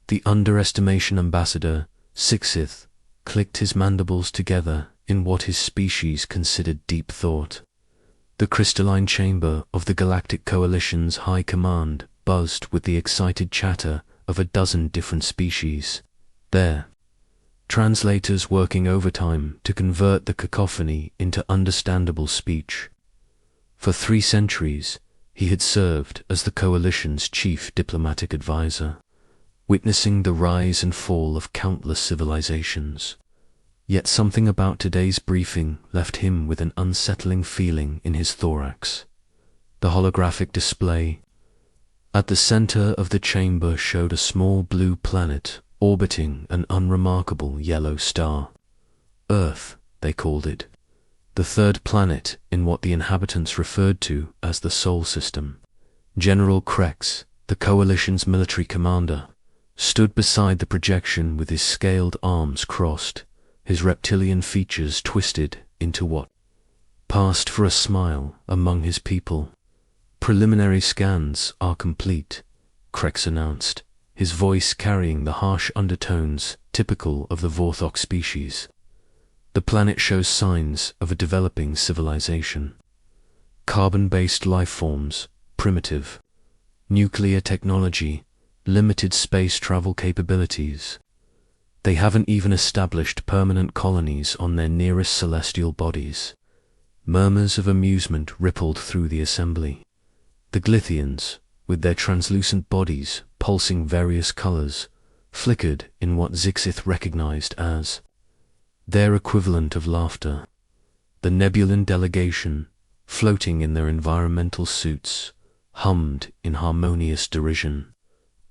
The underestimation ambassador, Sixth, clicked his mandibles together in what his species considered deep thought. The crystalline chamber of the Galactic Coalition's High Command buzzed with the excited chatter of a dozen different species. There, translators working overtime to convert the cacophony into understandable speech. For 3 centuries, he had served as the Coalition's chief diplomatic advisor, witnessing the rise and fall of countless civilizations. Yet something about today's briefing left him with an unsettling feeling in his thorax. The holographic display at the center of the chamber showed a small blue planet orbiting an unremarkable yellow star. Earth, they called it, the 3rd planet in what the inhabitants referred to as the Sol System. General Krex, the Coalition's military commander, stood beside the projection with his scaled arms crossed, his reptilian features twisted into what passed for a smile among his people. "Preliminary scans are complete," Krex announced, his voice carrying the harsh undertones typical of the Vorthok species. "The planet shows signs of a developing civilization. Carbon-based life forms, primitive. Nuclear technology, limited space travel capabilities. They haven't even established permanent colonies on their nearest celestial bodies." Murmurs of amusement rippled through the assembly. The Glythians, with their translucent bodies pulsing various colors, flickered in what Zixith recognized as their equivalent of laughter. The Nebulan delegation, floating in their environmental suits, hummed in harmonious derision.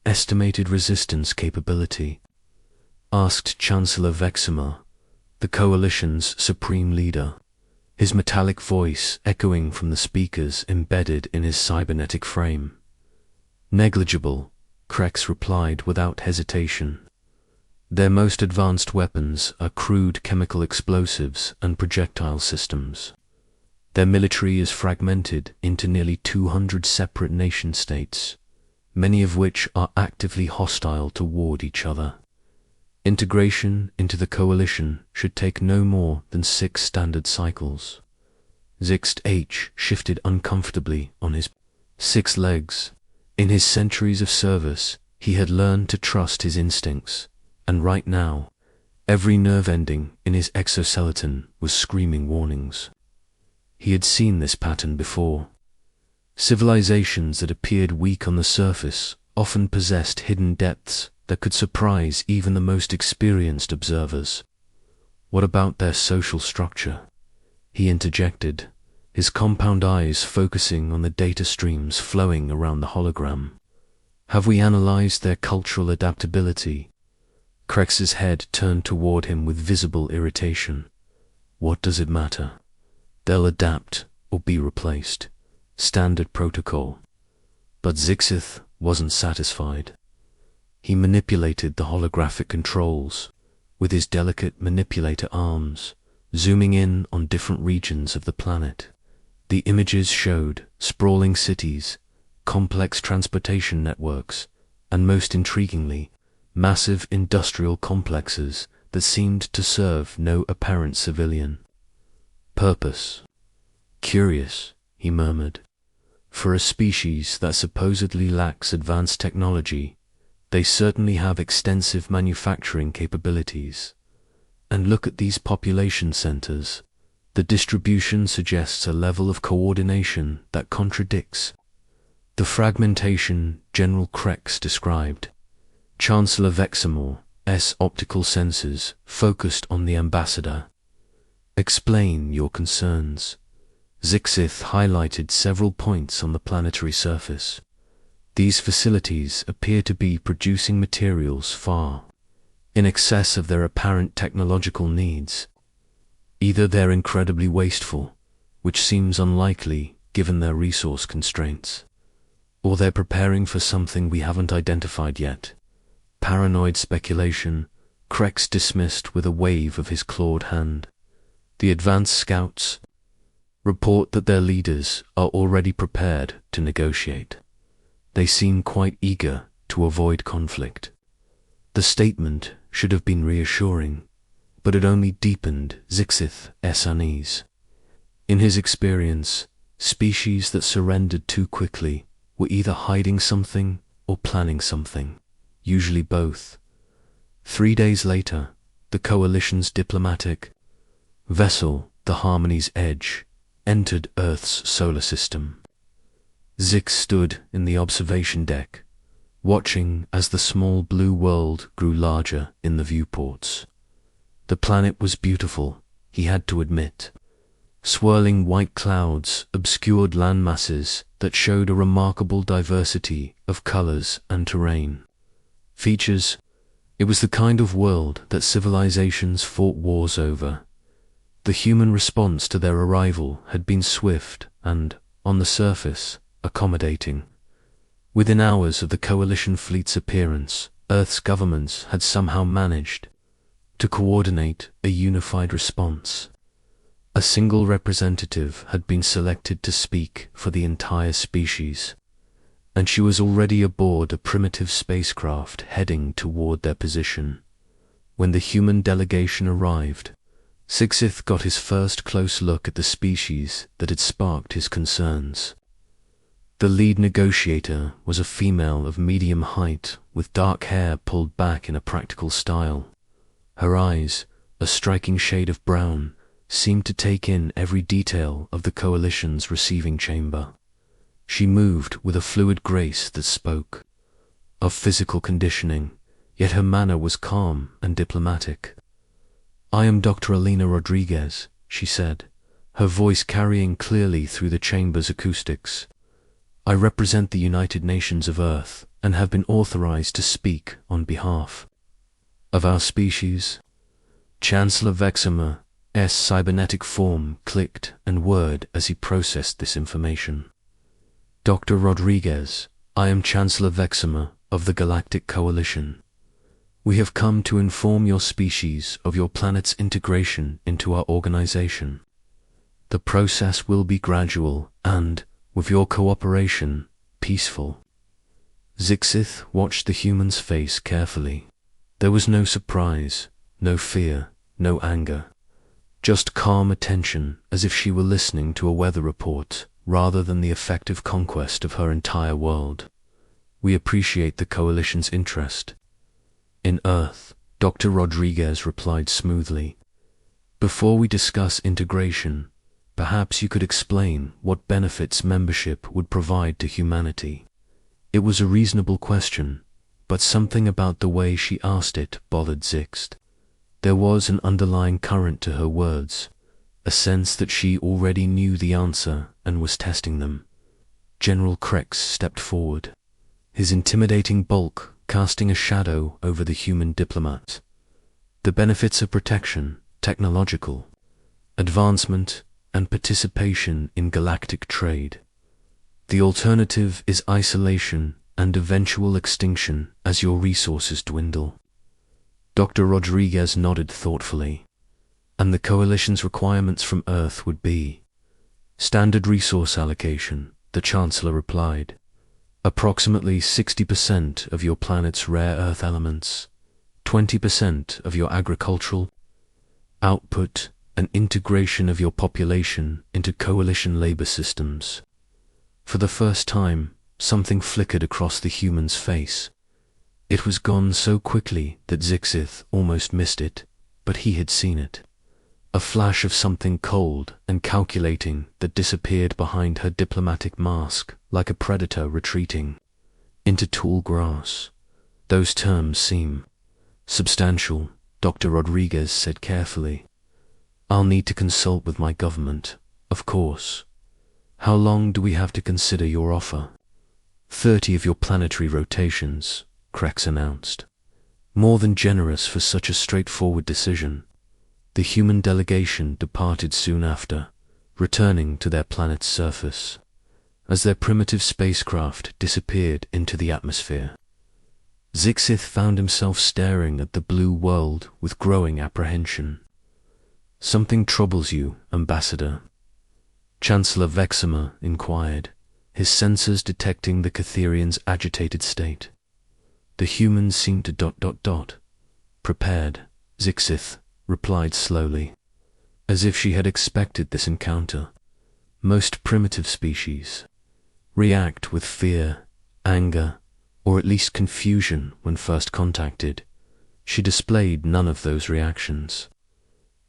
"Estimated resistance capability?" asked Chancellor Vexima, the Coalition's supreme leader, his metallic voice echoing from the speakers embedded in his cybernetic frame. "Negligible," Krex replied without hesitation. "Their most advanced weapons are crude chemical explosives and projectile systems. Their military is fragmented into nearly 200 separate nation-states, many of which are actively hostile toward each other. Integration into the Coalition should take no more than 6 standard cycles." Zixt H shifted uncomfortably on his 6 legs. In his centuries of service, he had learned to trust his instincts, and right now, every nerve ending in his exoskeleton was screaming warnings. He had seen this pattern before. Civilizations that appeared weak on the surface often possessed hidden depths that could surprise even the most experienced observers. "What about their social structure?" he interjected, his compound eyes focusing on the data streams flowing around the hologram. "Have we analyzed their cultural adaptability?" Krex's head turned toward him with visible irritation. "What does it matter? They'll adapt or be replaced. Standard protocol." But Zixith wasn't satisfied. He manipulated the holographic controls with his delicate manipulator arms, zooming in on different regions of the planet. The images showed sprawling cities, complex transportation networks, and most intriguingly, massive industrial complexes that seemed to serve no apparent civilian purpose. "Curious," he murmured. "For a species that supposedly lacks advanced technology, they certainly have extensive manufacturing capabilities. And look at these population centers. The distribution suggests a level of coordination that contradicts the fragmentation General Krex described." Chancellor Veximore's optical sensors focused on the ambassador. "Explain your concerns." Zixith highlighted several points on the planetary surface. "These facilities appear to be producing materials far in excess of their apparent technological needs. Either they're incredibly wasteful, which seems unlikely given their resource constraints, or they're preparing for something we haven't identified yet." Paranoid speculation, Krex dismissed with a wave of his clawed hand. "The advanced scouts report that their leaders are already prepared to negotiate. They seem quite eager to avoid conflict." The statement should have been reassuring, but it only deepened Zixith's unease. In his experience, species that surrendered too quickly were either hiding something or planning something, usually both. 3 days later, the coalition's diplomatic vessel, the Harmony's Edge, entered Earth's solar system. Zix stood in the observation deck, watching as the small blue world grew larger in the viewports. The planet was beautiful, he had to admit. Swirling white clouds obscured landmasses that showed a remarkable diversity of colors and terrain. Features: it was the kind of world that civilizations fought wars over. The human response to their arrival had been swift and, on the surface, accommodating. Within hours of the coalition fleet's appearance, Earth's governments had somehow managed to coordinate a unified response. A single representative had been selected to speak for the entire species, and she was already aboard a primitive spacecraft heading toward their position. When the human delegation arrived, Zixith got his first close look at the species that had sparked his concerns. The lead negotiator was a female of medium height with dark hair pulled back in a practical style. Her eyes, a striking shade of brown, seemed to take in every detail of the coalition's receiving chamber. She moved with a fluid grace that spoke of physical conditioning, yet her manner was calm and diplomatic. "I am Dr. Alina Rodriguez," she said, her voice carrying clearly through the chamber's acoustics. "I represent the United Nations of Earth and have been authorized to speak on behalf of our species." Chancellor Vexamer's cybernetic form clicked and whirred as he processed this information. "Dr. Rodriguez, I am Chancellor Vexamer of the Galactic Coalition. We have come to inform your species of your planet's integration into our organization. The process will be gradual and, with your cooperation, peaceful." Zixith watched the human's face carefully. There was no surprise, no fear, no anger. Just calm attention, as if she were listening to a weather report rather than the effective conquest of her entire world. "We appreciate the Coalition's interest in Earth," Dr. Rodriguez replied smoothly. "Before we discuss integration, perhaps you could explain what benefits membership would provide to humanity." It was a reasonable question, but something about the way she asked it bothered Zix. There was an underlying current to her words, a sense that she already knew the answer and was testing them. General Krex stepped forward, his intimidating bulk casting a shadow over the human diplomat. "The benefits of protection, technological advancement, and participation in galactic trade. The alternative is isolation and eventual extinction as your resources dwindle." Dr. Rodriguez nodded thoughtfully. "And the Coalition's requirements from Earth would be standard resource allocation," the Chancellor replied. "Approximately 60% of your planet's rare earth elements, 20% of your agricultural output, and integration of your population into Coalition labor systems." For the first time, something flickered across the human's face. It was gone so quickly that Zixith almost missed it, but he had seen it. A flash of something cold and calculating that disappeared behind her diplomatic mask like a predator retreating into tall grass. "Those terms seem substantial," Dr. Rodriguez said carefully. "I'll need to consult with my government, of course. How long do we have to consider your offer?" 30 of your planetary rotations," Krex announced. "More than generous for such a straightforward decision." The human delegation departed soon after, returning to their planet's surface, as their primitive spacecraft disappeared into the atmosphere. Zixith found himself staring at the blue world with growing apprehension. "Something troubles you, Ambassador?" Chancellor Vexamer inquired, his sensors detecting the Catherian's agitated state. The humans seemed to ... Prepared, Zixith replied slowly, as if she had expected this encounter. Most primitive species react with fear, anger, or at least confusion when first contacted. She displayed none of those reactions.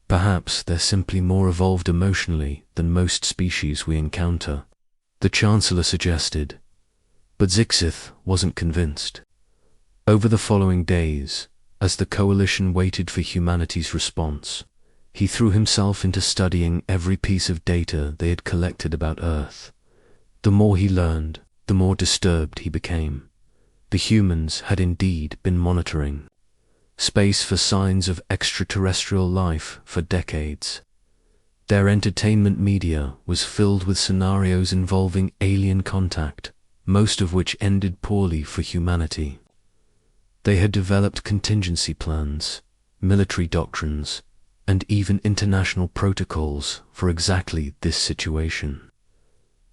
Perhaps they're simply more evolved emotionally than most species we encounter, the Chancellor suggested, but Zixith wasn't convinced. Over the following days, as the Coalition waited for humanity's response, he threw himself into studying every piece of data they had collected about Earth. The more he learned, the more disturbed he became. The humans had indeed been monitoring space for signs of extraterrestrial life for decades. Their entertainment media was filled with scenarios involving alien contact, most of which ended poorly for humanity. They had developed contingency plans, military doctrines, and even international protocols for exactly this situation.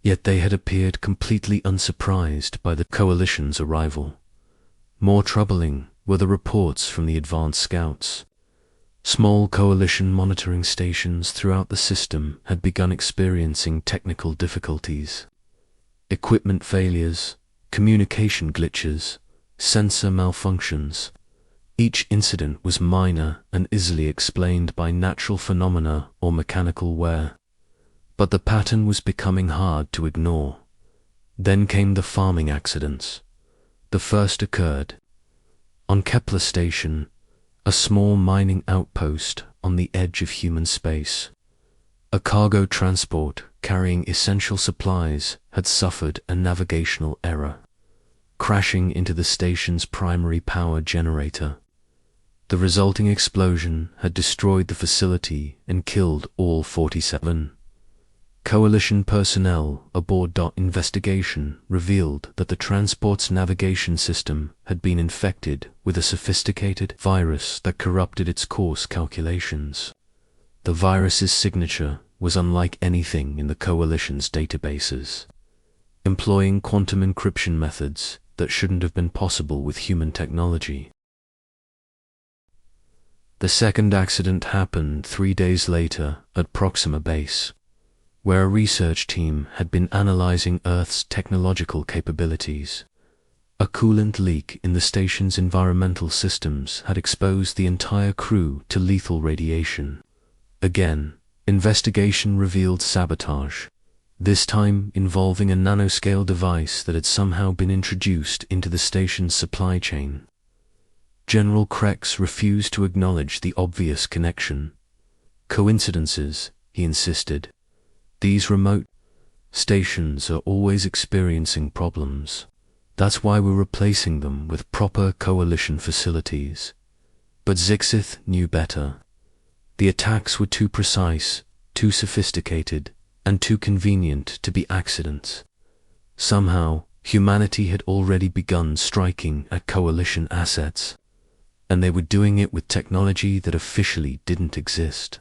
Yet they had appeared completely unsurprised by the Coalition's arrival. More troubling were the reports from the advanced scouts. Small Coalition monitoring stations throughout the system had begun experiencing technical difficulties. Equipment failures, communication glitches, sensor malfunctions. Each incident was minor and easily explained by natural phenomena or mechanical wear. But the pattern was becoming hard to ignore. Then came the farming accidents. The first occurred on Kepler Station, a small mining outpost on the edge of human space. A cargo transport carrying essential supplies had suffered a navigational error, crashing into the station's primary power generator. The resulting explosion had destroyed the facility and killed all 47. Coalition personnel aboard. Investigation revealed that the transport's navigation system had been infected with a sophisticated virus that corrupted its course calculations. The virus's signature was unlike anything in the Coalition's databases, employing quantum encryption methods that shouldn't have been possible with human technology. The second accident happened 3 days later at Proxima Base, where a research team had been analyzing Earth's technological capabilities. A coolant leak in the station's environmental systems had exposed the entire crew to lethal radiation. Again, investigation revealed sabotage, this time involving a nanoscale device that had somehow been introduced into the station's supply chain. General Krex refused to acknowledge the obvious connection. Coincidences, he insisted. These remote stations are always experiencing problems. That's why we're replacing them with proper Coalition facilities. But Zixith knew better. The attacks were too precise, too sophisticated, and too convenient to be accidents. Somehow, humanity had already begun striking at Coalition assets, and they were doing it with technology that officially didn't exist.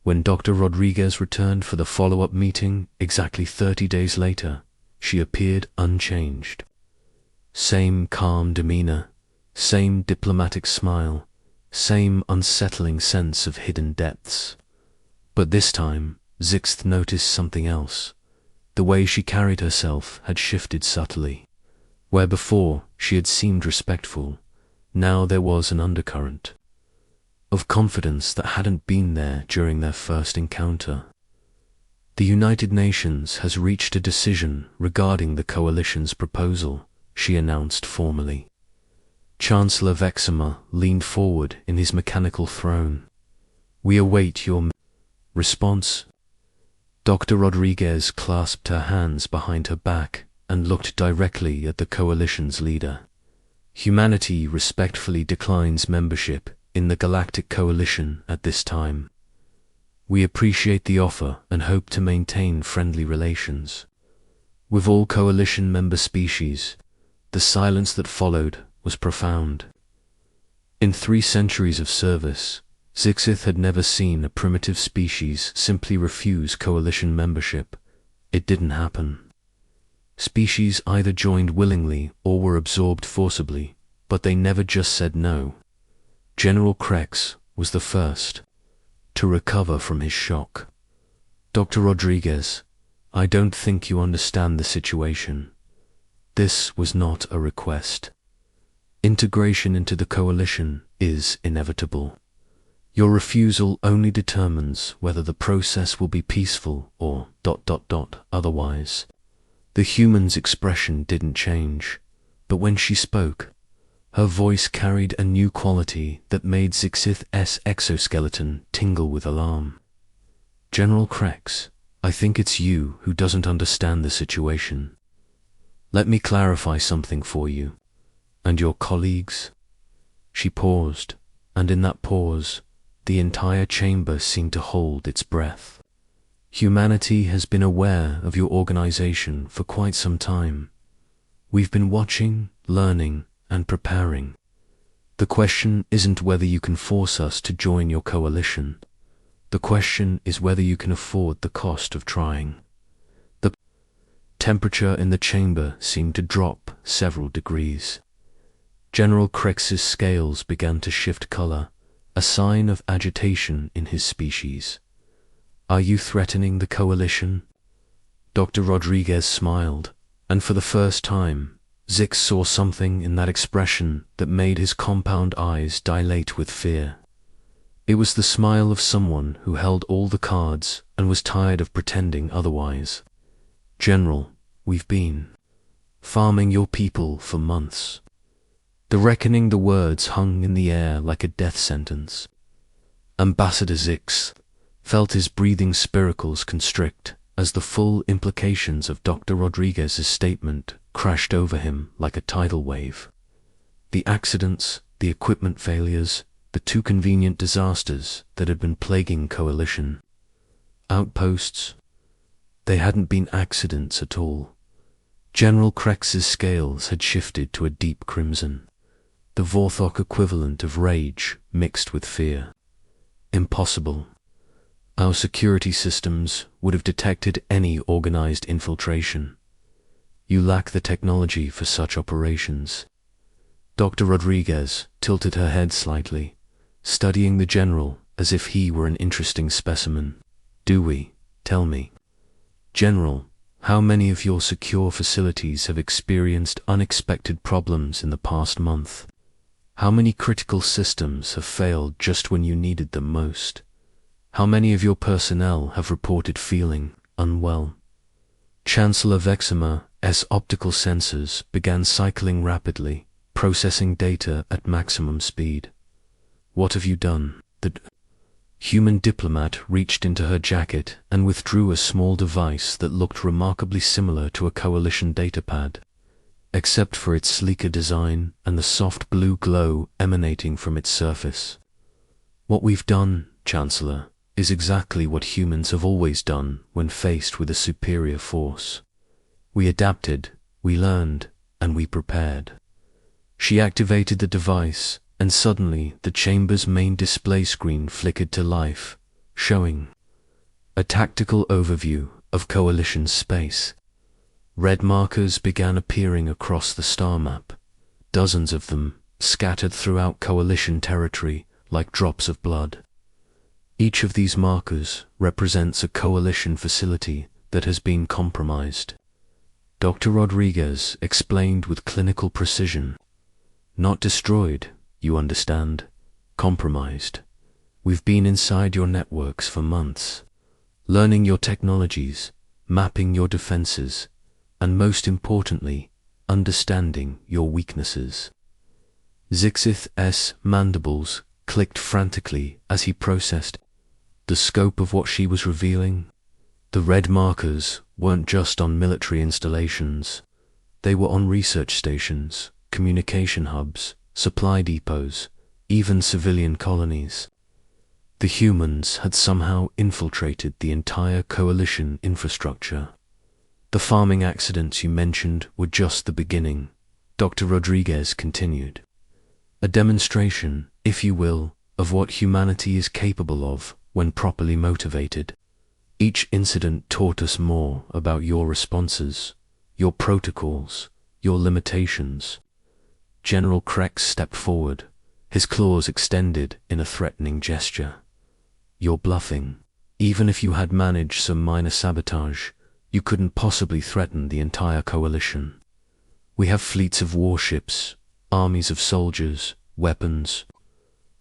When Dr. Rodriguez returned for the follow-up meeting exactly 30 days later, she appeared unchanged. Same calm demeanor, same diplomatic smile, same unsettling sense of hidden depths. But this time, Zixth noticed something else. The way she carried herself had shifted subtly. Where before she had seemed respectful, now there was an undercurrent of confidence that hadn't been there during their first encounter. The United Nations has reached a decision regarding the Coalition's proposal, she announced formally. Chancellor Vexima leaned forward in his mechanical throne. We await your response. Dr. Rodriguez clasped her hands behind her back and looked directly at the Coalition's leader. Humanity respectfully declines membership in the Galactic Coalition at this time. We appreciate the offer and hope to maintain friendly relations with all Coalition member species. The silence that followed was profound. In 3 centuries of service, Zixith had never seen a primitive species simply refuse Coalition membership. It didn't happen. Species either joined willingly or were absorbed forcibly, But they never just said no. General Krex was the first to recover from his shock. Dr. Rodriguez, I don't think you understand the situation. This was not a request. Integration into the coalition is inevitable. Your refusal only determines whether the process will be peaceful or ... otherwise. The human's expression didn't change, but when she spoke, her voice carried a new quality that made Zixith's exoskeleton tingle with alarm. General Krex, I think it's you who doesn't understand the situation. Let me clarify something for you. And your colleagues? She paused, and in that pause, the entire chamber seemed to hold its breath. Humanity has been aware of your organization for quite some time. We've been watching, learning, and preparing. The question isn't whether you can force us to join your coalition. The question is whether you can afford the cost of trying. The temperature in the chamber seemed to drop several degrees. General Krex's scales began to shift color, a sign of agitation in his species. Are you threatening the coalition? Dr. Rodriguez smiled, and for the first time, Zix saw something in that expression that made his compound eyes dilate with fear. It was the smile of someone who held all the cards and was tired of pretending otherwise. General, we've been farming your people for months. The reckoning, the words hung in the air like a death sentence. Ambassador Zix felt his breathing spiracles constrict as the full implications of Dr. Rodriguez's statement crashed over him like a tidal wave. The accidents, the equipment failures, the too convenient disasters that had been plaguing coalition outposts, they hadn't been accidents at all. General Krex's scales had shifted to a deep crimson, the Vorthok equivalent of rage mixed with fear. Impossible. Our security systems would have detected any organized infiltration. You lack the technology for such operations. Dr. Rodriguez tilted her head slightly, studying the general as if he were an interesting specimen. Do we? Tell me. General, how many of your secure facilities have experienced unexpected problems in the past month? How many critical systems have failed just when you needed them most? How many of your personnel have reported feeling unwell? Chancellor Veximer's optical sensors began cycling rapidly, processing data at maximum speed. What have you done? The human diplomat reached into her jacket and withdrew a small device that looked remarkably similar to a coalition datapad, except for its sleeker design and the soft blue glow emanating from its surface. What we've done, Chancellor, is exactly what humans have always done when faced with a superior force. We adapted, we learned, and we prepared. She activated the device, and suddenly the chamber's main display screen flickered to life, showing a tactical overview of coalition space. Red markers began appearing across the star map, dozens of them scattered throughout coalition territory like drops of blood. Each of these markers represents a coalition facility that has been compromised. Dr. Rodriguez explained with clinical precision. Not destroyed, you understand, compromised. We've been inside your networks for months, learning your technologies, mapping your defenses, and most importantly, understanding your weaknesses. Zixith's mandibles clicked frantically as he processed the scope of what she was revealing. The red markers weren't just on military installations. They were on research stations, communication hubs, supply depots, even civilian colonies. The humans had somehow infiltrated the entire coalition infrastructure. The farming accidents you mentioned were just the beginning, Dr. Rodriguez continued. A demonstration, if you will, of what humanity is capable of when properly motivated. Each incident taught us more about your responses, your protocols, your limitations. General Krex stepped forward, his claws extended in a threatening gesture. "You're bluffing. Even if you had managed some minor sabotage, you couldn't possibly threaten the entire coalition. We have fleets of warships, armies of soldiers, weapons.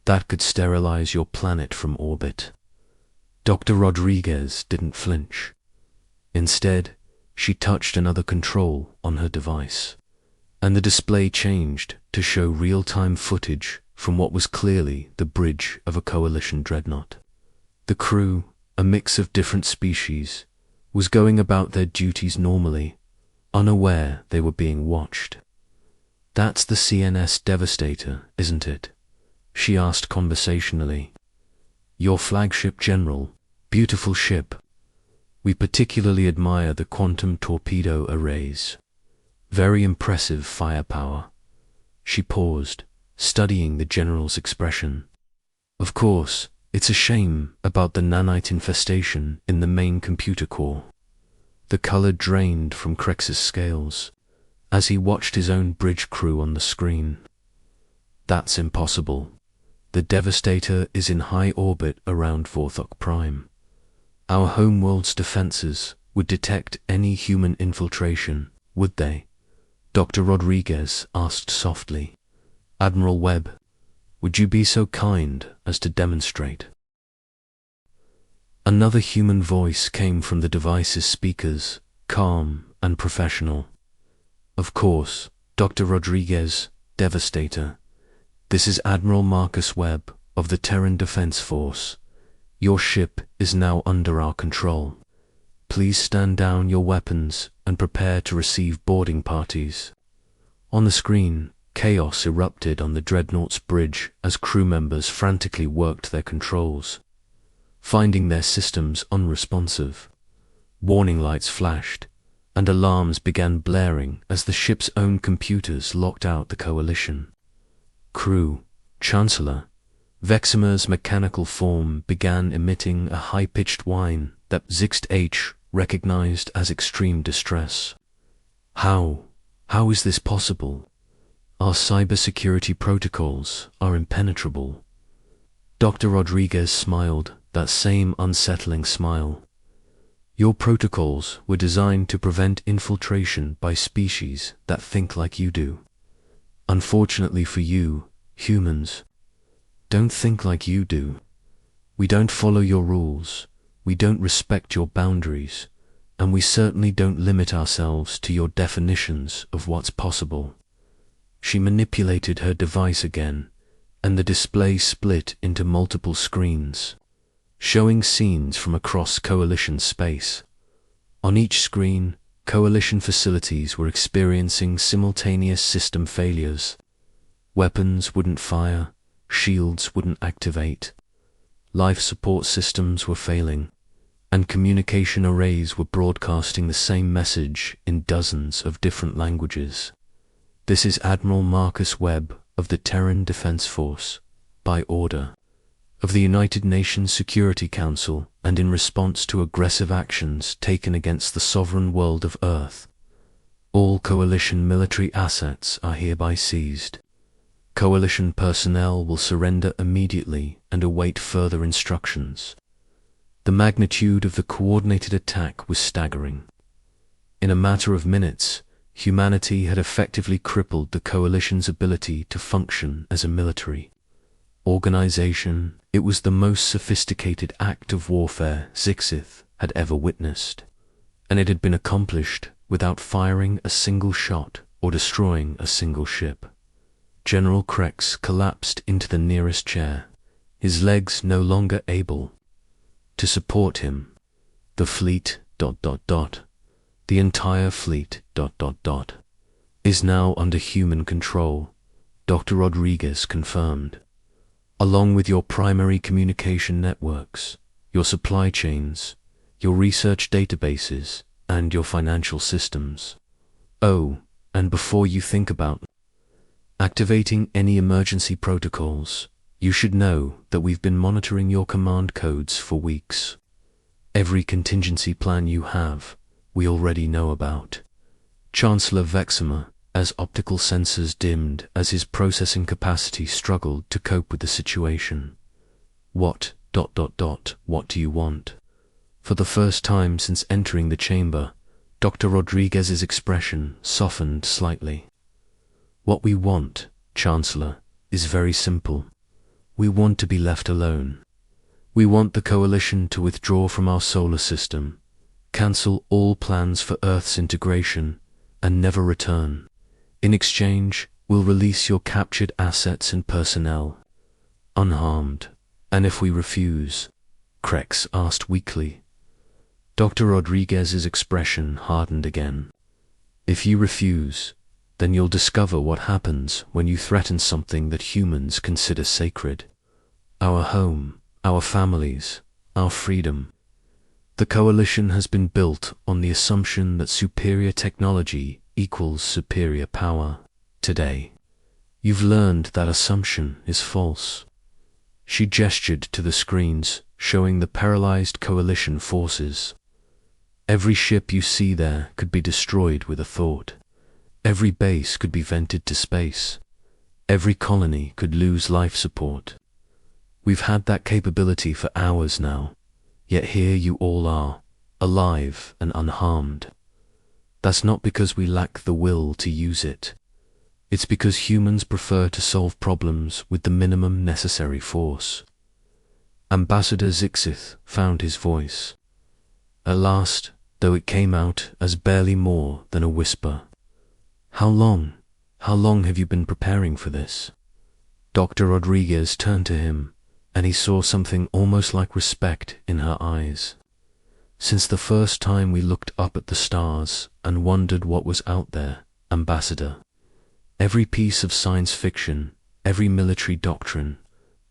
That could sterilize your planet from orbit." Dr. Rodriguez didn't flinch. Instead, she touched another control on her device, and the display changed to show real-time footage from what was clearly the bridge of a coalition dreadnought. The crew, a mix of different species, was going about their duties normally, unaware they were being watched. "That's the CNS Devastator, isn't it?" she asked conversationally. "Your flagship, General. Beautiful ship. We particularly admire the quantum torpedo arrays. Very impressive firepower." She paused, studying the General's expression. "Of course, it's a shame about the nanite infestation in the main computer core." The color drained from Krex's scales as he watched his own bridge crew on the screen. "That's impossible. The Devastator is in high orbit around Vorthok Prime. Our homeworld's defenses would detect any human infiltration, would they?" Dr. Rodriguez asked softly. "Admiral Webb, would you be so kind as to demonstrate?" Another human voice came from the device's speakers, calm and professional. "Of course, Dr. Rodriguez, Devastator. This is Admiral Marcus Webb of the Terran Defense Force. Your ship is now under our control. Please stand down your weapons and prepare to receive boarding parties." On the screen, chaos erupted on the dreadnought's bridge as crew members frantically worked their controls, finding their systems unresponsive. Warning lights flashed, and alarms began blaring as the ship's own computers locked out the coalition. Crew, Chancellor, Vexima's mechanical form began emitting a high-pitched whine that Zixt H recognized as extreme distress. How is this possible? Our cybersecurity protocols are impenetrable." Dr. Rodriguez smiled, that same unsettling smile. "Your protocols were designed to prevent infiltration by species that think like you do. Unfortunately for you, humans don't think like you do. We don't follow your rules, we don't respect your boundaries, and we certainly don't limit ourselves to your definitions of what's possible." She manipulated her device again, and the display split into multiple screens, showing scenes from across Coalition space. On each screen, Coalition facilities were experiencing simultaneous system failures. Weapons wouldn't fire, shields wouldn't activate, life support systems were failing, and communication arrays were broadcasting the same message in dozens of different languages. "This is Admiral Marcus Webb of the Terran Defense Force, by order of the United Nations Security Council and in response to aggressive actions taken against the sovereign world of Earth. All Coalition military assets are hereby seized. Coalition personnel will surrender immediately and await further instructions." The magnitude of the coordinated attack was staggering. In a matter of minutes, humanity had effectively crippled the Coalition's ability to function as a military organization. It was the most sophisticated act of warfare Zixith had ever witnessed, and it had been accomplished without firing a single shot or destroying a single ship. General Krex collapsed into the nearest chair, his legs no longer able to support him. "The fleet, the entire fleet, is now under human control," Dr. Rodriguez confirmed, "along with your primary communication networks, your supply chains, your research databases, and your financial systems. Oh, and before you think about activating any emergency protocols, you should know that we've been monitoring your command codes for weeks. Every contingency plan you have, we already know about. Chancellor Vexima as optical sensors dimmed as his processing capacity struggled to cope with the situation. What do you want? For the first time since entering the chamber, Dr. Rodriguez's expression softened slightly. What we want, Chancellor, is very simple. We want to be left alone. We want the Coalition to withdraw from our solar system, cancel all plans for Earth's integration, and never return. In exchange, we'll release your captured assets and personnel, unharmed. And if we refuse? Krex asked weakly. Dr. Rodriguez's expression hardened again. If you refuse, then you'll discover what happens when you threaten something that humans consider sacred. Our home, our families, our freedom. The Coalition has been built on the assumption that superior technology equals superior power. Today, you've learned that assumption is false. She gestured to the screens, showing the paralyzed Coalition forces. Every ship you see there could be destroyed with a thought. Every base could be vented to space. Every colony could lose life support. We've had that capability for hours now, yet here you all are, alive and unharmed. That's not because we lack the will to use it. It's because humans prefer to solve problems with the minimum necessary force. Ambassador Zixith found his voice. At last, though it came out as barely more than a whisper. How long have you been preparing for this? Dr. Rodriguez turned to him, and he saw something almost like respect in her eyes. Since the first time we looked up at the stars and wondered what was out there, Ambassador. Every piece of science fiction, every military doctrine,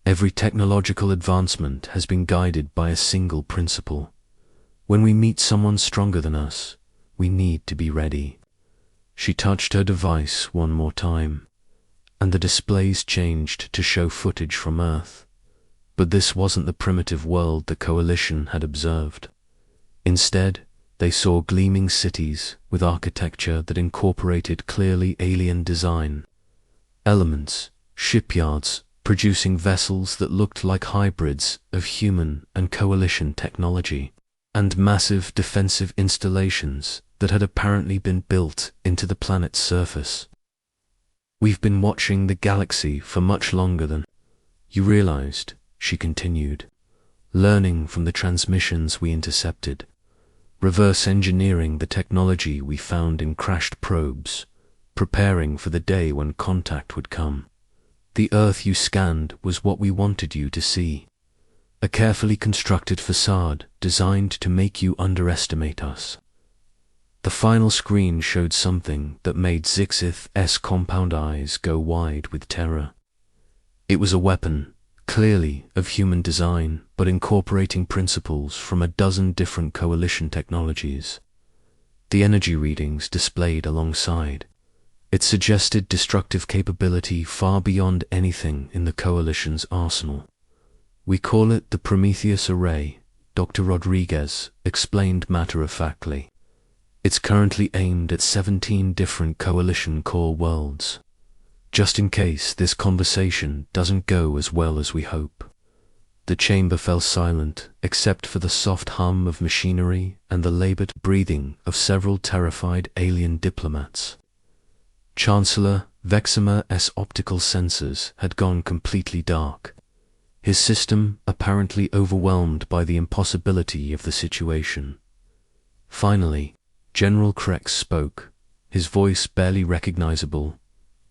every technological advancement has been guided by a single principle. When we meet someone stronger than us, we need to be ready. She touched her device one more time, and the displays changed to show footage from Earth. But this wasn't the primitive world the Coalition had observed. Instead, they saw gleaming cities with architecture that incorporated clearly alien design. Elements, shipyards, producing vessels that looked like hybrids of human and Coalition technology, and massive defensive installations that had apparently been built into the planet's surface. We've been watching the galaxy for much longer than you realized, she continued, learning from the transmissions we intercepted, reverse engineering the technology we found in crashed probes, preparing for the day when contact would come. The Earth you scanned was what we wanted you to see. A carefully constructed facade designed to make you underestimate us. The final screen showed something that made Zixith's compound eyes go wide with terror. It was a weapon, clearly of human design, but incorporating principles from a dozen different Coalition technologies. The energy readings displayed alongside. It suggested destructive capability far beyond anything in the Coalition's arsenal. We call it the Prometheus Array, Dr. Rodriguez explained matter-of-factly. It's currently aimed at 17 different Coalition core worlds. Just in case this conversation doesn't go as well as we hope. The chamber fell silent, except for the soft hum of machinery and the labored breathing of several terrified alien diplomats. Chancellor Veximer's optical sensors had gone completely dark, his system apparently overwhelmed by the impossibility of the situation. Finally, General Krex spoke, his voice barely recognizable.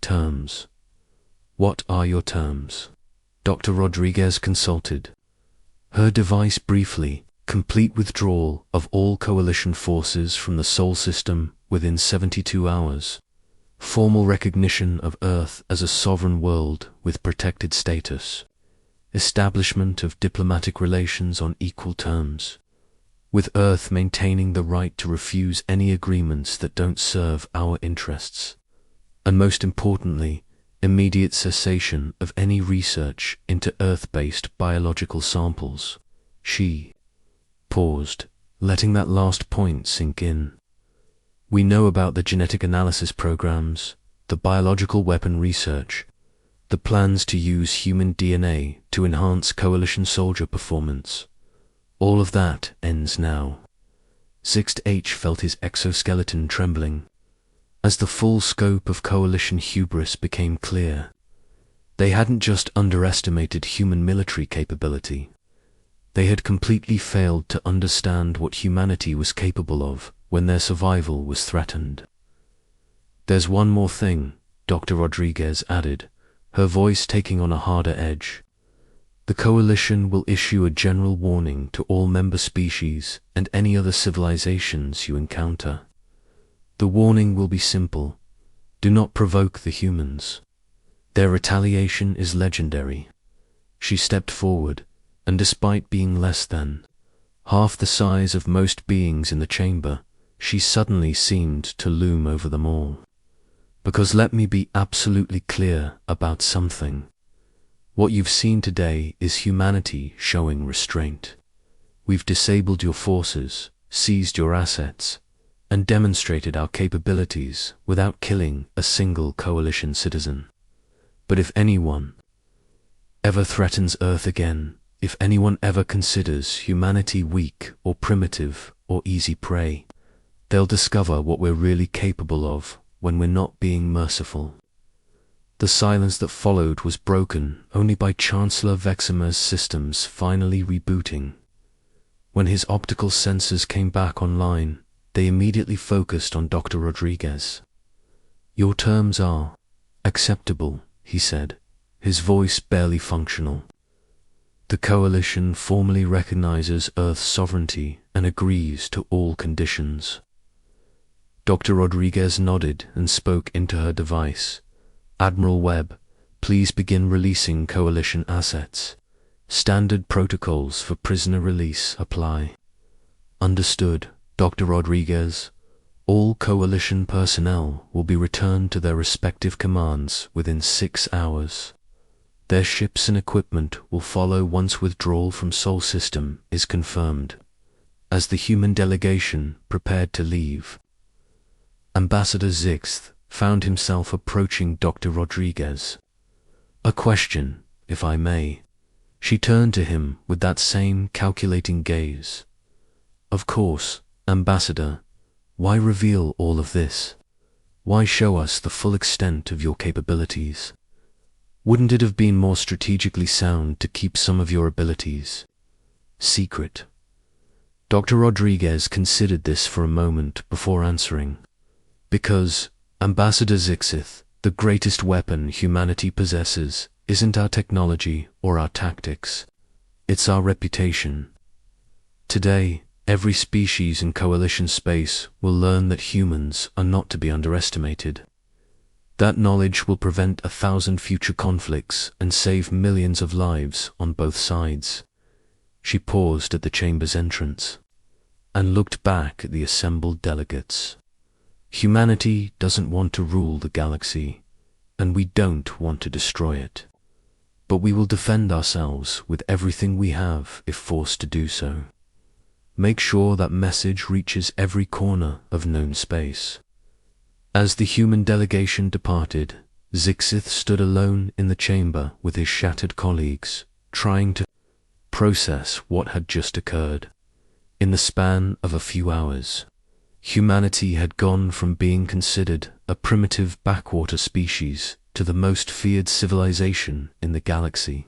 Terms. What are your terms? Dr. Rodriguez consulted. Her device briefly, complete withdrawal of all Coalition forces from the Sol system within 72 hours. Formal recognition of Earth as a sovereign world with protected status. Establishment of diplomatic relations on equal terms, with Earth maintaining the right to refuse any agreements that don't serve our interests. And most importantly, immediate cessation of any research into Earth-based biological samples. She paused, letting that last point sink in. We know about the genetic analysis programs, the biological weapon research, the plans to use human DNA to enhance coalition soldier performance. All of that ends now. Sixth H felt his exoskeleton trembling as the full scope of coalition hubris became clear. They hadn't just underestimated human military capability. They had completely failed to understand what humanity was capable of when their survival was threatened. "There's one more thing," Dr. Rodriguez added, her voice taking on a harder edge. "The Coalition will issue a general warning to all member species and any other civilizations you encounter. The warning will be simple: do not provoke the humans. Their retaliation is legendary." She stepped forward, and despite being less than half the size of most beings in the chamber, she suddenly seemed to loom over them all. "Because let me be absolutely clear about something. What you've seen today is humanity showing restraint. We've disabled your forces, seized your assets, and demonstrated our capabilities without killing a single coalition citizen. But if anyone ever threatens Earth again, if anyone ever considers humanity weak or primitive or easy prey, they'll discover what we're really capable of when we're not being merciful." The silence that followed was broken only by Chancellor Veximer's systems finally rebooting. When his optical sensors came back online, they immediately focused on Dr. Rodriguez. "Your terms are acceptable," he said, his voice barely functional. "The Coalition formally recognizes Earth's sovereignty and agrees to all conditions." Dr. Rodriguez nodded and spoke into her device. "Admiral Webb, please begin releasing Coalition assets. Standard protocols for prisoner release apply." "Understood, Dr. Rodriguez. All Coalition personnel will be returned to their respective commands within 6 hours. Their ships and equipment will follow once withdrawal from Sol System is confirmed." As the human delegation prepared to leave, Ambassador Zixth found himself approaching Dr. Rodriguez. "A question, if I may." She turned to him with that same calculating gaze. "Of course, Ambassador. Why reveal all of this? Why show us the full extent of your capabilities? Wouldn't it have been more strategically sound to keep some of your abilities secret?" Dr. Rodriguez considered this for a moment before answering. "Because, Ambassador Zixith, the greatest weapon humanity possesses isn't our technology or our tactics. It's our reputation. Today, every species in Coalition space will learn that humans are not to be underestimated. That knowledge will prevent 1,000 future conflicts and save millions of lives on both sides." She paused at the chamber's entrance and looked back at the assembled delegates. "Humanity doesn't want to rule the galaxy, and we don't want to destroy it. But we will defend ourselves with everything we have if forced to do so. Make sure that message reaches every corner of known space." As the human delegation departed, Zixith stood alone in the chamber with his shattered colleagues, trying to process what had just occurred. In the span of a few hours, humanity had gone from being considered a primitive backwater species to the most feared civilization in the galaxy.